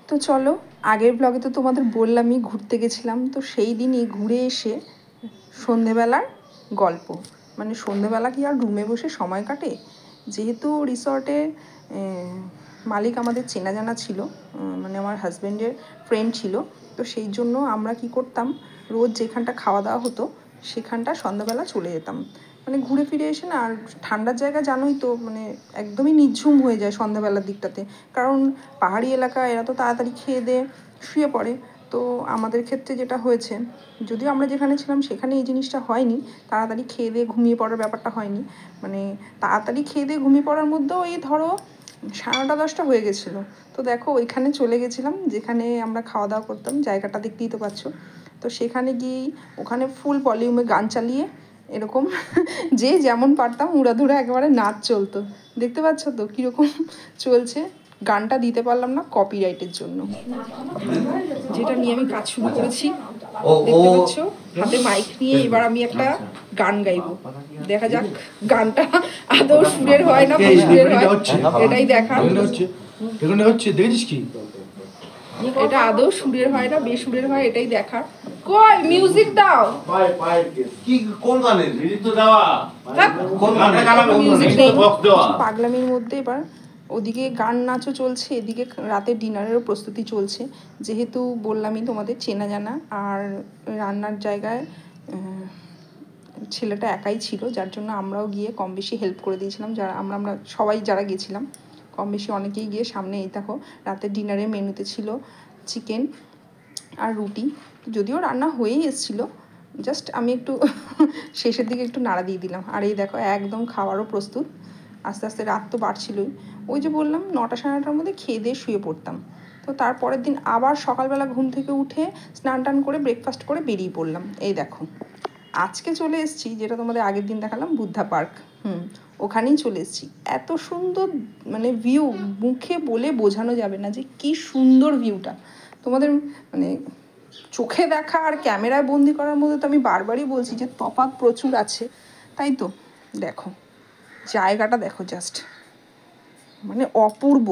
তো চলো, আগের ব্লগে তো তোমাদের বললামই ঘুরতে গেছিলাম, তো সেই দিনই ঘুরে এসে সন্ধেবেলার গল্প। মানে সন্ধেবেলা কি আর রুমে বসে সময় কাটে? যেহেতু রিসর্টে মালিক আমাদের চেনা জানা ছিল, মানে আমার হাজব্যান্ডের ফ্রেন্ড ছিল, তো সেই জন্য আমরা কি করতাম, রোজ যেখানটা খাওয়া দাওয়া হতো সেখানটা সন্ধ্যাবেলা চলে যেতাম। মানে ঘুরে ফিরে এসে না, আর ঠান্ডার জায়গা জানোই তো, মানে একদমই নিঝুম হয়ে যায় সন্ধ্যাবেলার দিকটাতে, কারণ পাহাড়ি এলাকা, এরা তো তাড়াতাড়ি খেয়ে দিয়ে শুয়ে পড়ে। তো আমাদের ক্ষেত্রে যেটা হয়েছে, যদিও আমরা যেখানে ছিলাম সেখানে এই জিনিসটা হয়নি, তাড়াতাড়ি খেয়ে দিয়ে ঘুমিয়ে পড়ার ব্যাপারটা হয়নি। মানে তাড়াতাড়ি খেয়ে দিয়ে ঘুমিয়ে পড়ার মধ্যেও এই ধরো 9:30-10টা হয়ে গেছিলো। তো দেখো ওইখানে চলে গেছিলাম যেখানে আমরা খাওয়া দাওয়া করতাম, জায়গাটা দেখতেই তো পাচ্ছ। তো সেখানে গিয়েই ওখানে ফুল ভলিউমে গান চালিয়ে এরকম যে যেমন পারতাম উড়াধুরা একেবারে নাচ চলতো। দেখতে পাচ্ছ তো কীরকম চলছে। গানটা দিতে পারলাম না কপিরাইটের জন্য, যেটা নিয়ে আমি কাজ শুরু করেছি। দেখতে পাচ্ছ হাতে মাইক নিয়ে এবার আমি একটা গান গাইবো। দেখা যাক গানটা আদৌ সুরের হয় না বেসুরের হয়, এটাই দেখা হচ্ছে। দেখেছিস কি এটা আদৌ সুরের হয় না বেসুরের হয়, এটাই দেখা। কই মিউজিক দাও। কি কোন গানের মিউজিক তো দেওয়া, কোন গানে গালাবে, মিউজিক নেই, পাগলামির মধ্যে এবার ওদিকে গান নাচও চলছে, এদিকে রাতের ডিনারেরও প্রস্তুতি চলছে। যেহেতু বললামই তোমাদের চেনা জানা, আর রান্নার জায়গায় ছেলেটা একাই ছিল, যার জন্য আমরাও গিয়ে কম বেশি হেল্প করে দিয়েছিলাম। যারা আমরা সবাই যারা গেছিলাম কম বেশি অনেকেই গিয়ে সামনে। এই দেখো রাতের ডিনারের মেনুতে ছিল চিকেন আর রুটি, যদিও রান্না হয়েই এসেছিলো, জাস্ট আমি একটু শেষের দিকে একটু নাড়া দিয়ে দিলাম। আর এই দেখো একদম খাওয়ারও প্রস্তুত। আস্তে আস্তে রাত তো বাড়ছিলই, ওই যে বললাম 9টা-9:30টার মধ্যে খেয়ে দিয়ে শুয়ে পড়তাম। তো তারপরের দিন আবার সকালবেলা ঘুম থেকে উঠে স্নান টান করে ব্রেকফাস্ট করে বেরিয়ে পড়লাম। এই দেখো আজকে চলে এসেছি, যেটা তোমাদের আগের দিন দেখালাম বুদ্ধা পার্ক, ওখানেই চলে এসেছি। এত সুন্দর মানে ভিউ, মুখে বলে বোঝানো যাবে না যে কি সুন্দর ভিউটা। তোমাদের মানে চোখে দেখা আর ক্যামেরায় বন্দি করার মধ্যে তো আমি বারবারই বলছি যে তফাৎ প্রচুর আছে, তাই তো। দেখো জায়গাটা দেখো জাস্ট, মানে অপূর্ব।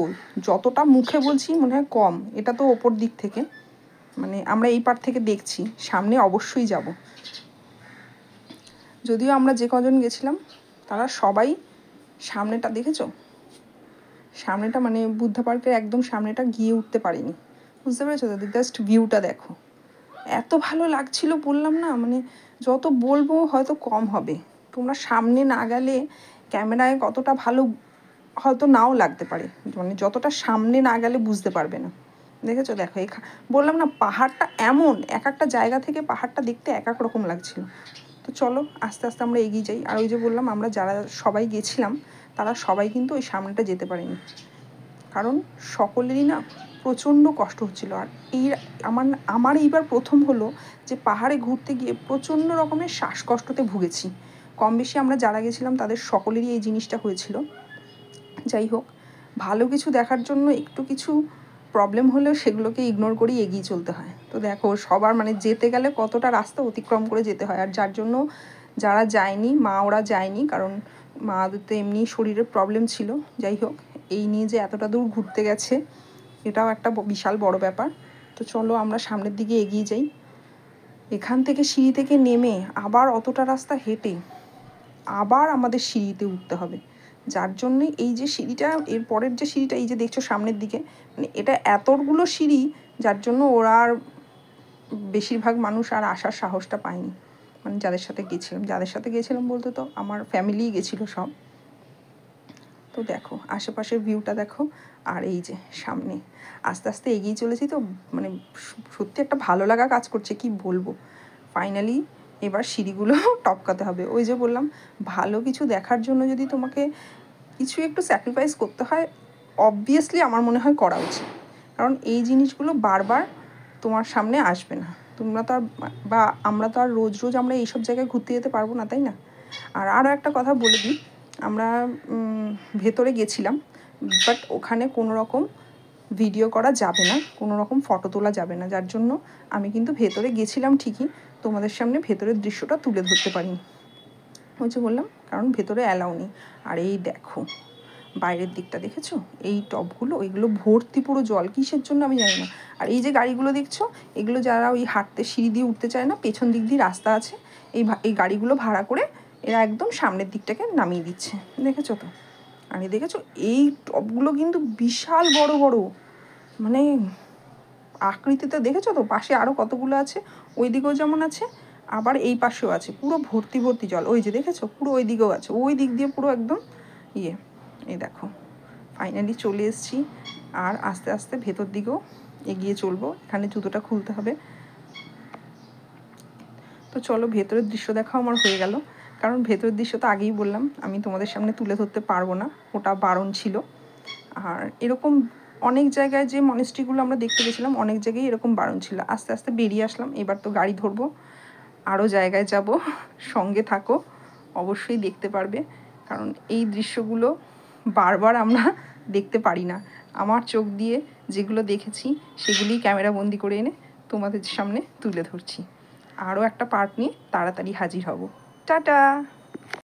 যতটা মুখে বলছি মনে হয় কম। এটা তো ওপর দিক থেকে, মানে আমরা এই পার থেকে দেখছি, সামনে অবশ্যই যাব। যদিও আমরা যে কজন গেছিলাম তারা সবাই সামনেটা দেখেছো, সামনেটা মানে বুদ্ধা পার্কের একদম সামনেটা গিয়ে উঠতে পারিনি, বুঝতে পেরেছো? তাদের জাস্ট ভিউটা দেখো, এত ভালো লাগছিল বললাম না, মানে যত বলবো হয়তো কম হবে। তোমরা সামনে না গেলে ক্যামেরায় কতটা ভালো হয়তো নাও লাগতে পারে, মানে যতটা সামনে না গেলে বুঝতে পারবে না। দেখেছো? দেখো বললাম না পাহাড়টা এমন, এক একটা জায়গা থেকে পাহাড়টা দেখতে এক এক রকম লাগছিল। তো চলো আস্তে আস্তে আমরা এগিয়ে যাই। আর ওই যে বললাম আমরা যারা সবাই গেছিলাম তারা সবাই কিন্তু ওই সামনেটা যেতে পারেনি, কারণ সকলেরই না প্রচণ্ড কষ্ট হচ্ছিল। আর আমার এইবার প্রথম হলো যে পাহাড়ে ঘুরতে গিয়ে প্রচণ্ড রকমের শ্বাসকষ্টতে ভুগেছি। কম বেশি আমরা যারা গেছিলাম তাদের সকলেরই এই জিনিসটা হয়েছিল। যাই হোক, ভালো কিছু দেখার জন্য একটু কিছু প্রবলেম হলেও সেগুলোকে ইগনোর করেই এগিয়ে চলতে হয়। তো দেখো সবার মানে যেতে গেলে কতটা রাস্তা অতিক্রম করে যেতে হয়। আর যার জন্য যারা যায়নি, মা ওরা যায়নি, কারণ মাদের তো এমনি শরীরের প্রবলেম ছিল। যাই হোক, এই নিয়ে যে এতটা দূর ঘুরতে গেছে এটাও একটা বিশাল বড় ব্যাপার। তো চলো আমরা সামনের দিকে এগিয়ে যাই। এখান থেকে সিঁড়ি থেকে নেমে আবার অতটা রাস্তা হেঁটে আবার আমাদের সিঁড়িতে উঠতে হবে, যার জন্যই এই যে সিঁড়িটা, এর পরের যে সিঁড়িটা এই যে দেখছো সামনের দিকে, মানে এটা এতগুলো সিঁড়ি, যার জন্য ওরা আর বেশিরভাগ মানুষ আর আসার সাহসটা পায়নি। মানে যাদের সাথে গেছিলাম বলতে তো আমার ফ্যামিলিই গেছিলো সব। তো দেখো আশেপাশের ভিউটা দেখো, আর এই যে সামনে আস্তে আস্তে এগিয়ে চলেছি। তো মানে সত্যি একটা ভালো লাগা কাজ করছে, কি বলবো। ফাইনালি এবার সিঁড়িগুলো টপকাতে হবে। ওই যে বললাম ভালো কিছু দেখার জন্য যদি তোমাকে কিছু একটু স্যাক্রিফাইস করতে হয়, অবভিয়াসলি আমার মনে হয় করা উচিত, কারণ এই জিনিসগুলো বারবার তোমার সামনে আসবে না। তোমরা তো আর বা আমরা তো আর রোজ রোজ আমরা এইসব জায়গায় ঘুরতে যেতে পারবো না, তাই না? আর আরও একটা কথা বলে দিই, আমরা ভেতরে গেছিলাম, বাট ওখানে কোনো রকম ভিডিও করা যাবে না, কোনো রকম ফটো তোলা যাবে না, যার জন্য আমি কিন্তু ভেতরে গেছিলাম ঠিকই, তোমাদের সামনে ভেতরের দৃশ্যটা তুলে ধরতে পারিনি। ওই যে বললাম, কারণ ভেতরে অ্যালাউ নেই। আর এই দেখো বাইরের দিকটা দেখেছো, এই টবগুলো ওইগুলো ভর্তি পুরো জল, কিসের জন্য আমি জানি না। আর এই যে গাড়িগুলো দেখছো, এগুলো যারা ওই হাঁটতে সিঁড়ি দিয়ে উঠতে চায় না, পেছন দিক দিয়ে রাস্তা আছে, এই গাড়িগুলো ভাড়া করে এরা একদম সামনের দিকটাকে নামিয়ে দিচ্ছে, দেখেছো তো। আর এই দেখেছো এই টবগুলো কিন্তু বিশাল বড় বড়, মানে আকৃতিতে দেখেছো তো। পাশে আরও কতগুলো আছে, ওই দিকেও যেমন আছে, আবার এই পাশেও আছে, পুরো ভর্তি ভর্তি জল। ওই যে দেখেছো, পুরো ওই দিকেও আছে, ওই দিক দিয়ে পুরো একদম ইয়ে। এই দেখো ফাইনালি চলে এসেছি, আর আস্তে আস্তে ভেতর দিকেও এগিয়ে চলবো। এখানে জুতোটা খুলতে হবে। তো চলো, ভেতরের দৃশ্য দেখাও আমার হয়ে গেল, কারণ ভেতরের দৃশ্য তো আগেই বললাম আমি তোমাদের সামনে তুলে ধরতে পারবো না, ওটা বারণ ছিল। আর এরকম অনেক জায়গায় যে মনেস্ট্রিগুলো আমরা দেখতে গেছিলাম, অনেক জায়গায় এরকম বারণ ছিল। আস্তে আস্তে বেরিয়ে আসলাম, এবার তো গাড়ি ধরবো, আরও জায়গায় যাব, সঙ্গে থাকো, অবশ্যই দেখতে পারবে। কারণ এই দৃশ্যগুলো বারবার আমরা দেখতে পারি না। আমার চোখ দিয়ে যেগুলো দেখেছি সেগুলিই ক্যামেরা বন্দি করে এনে তোমাদের সামনে তুলে ধরছি। আরও একটা পার্ট নিয়ে তাড়াতাড়ি হাজির হব। টাটা।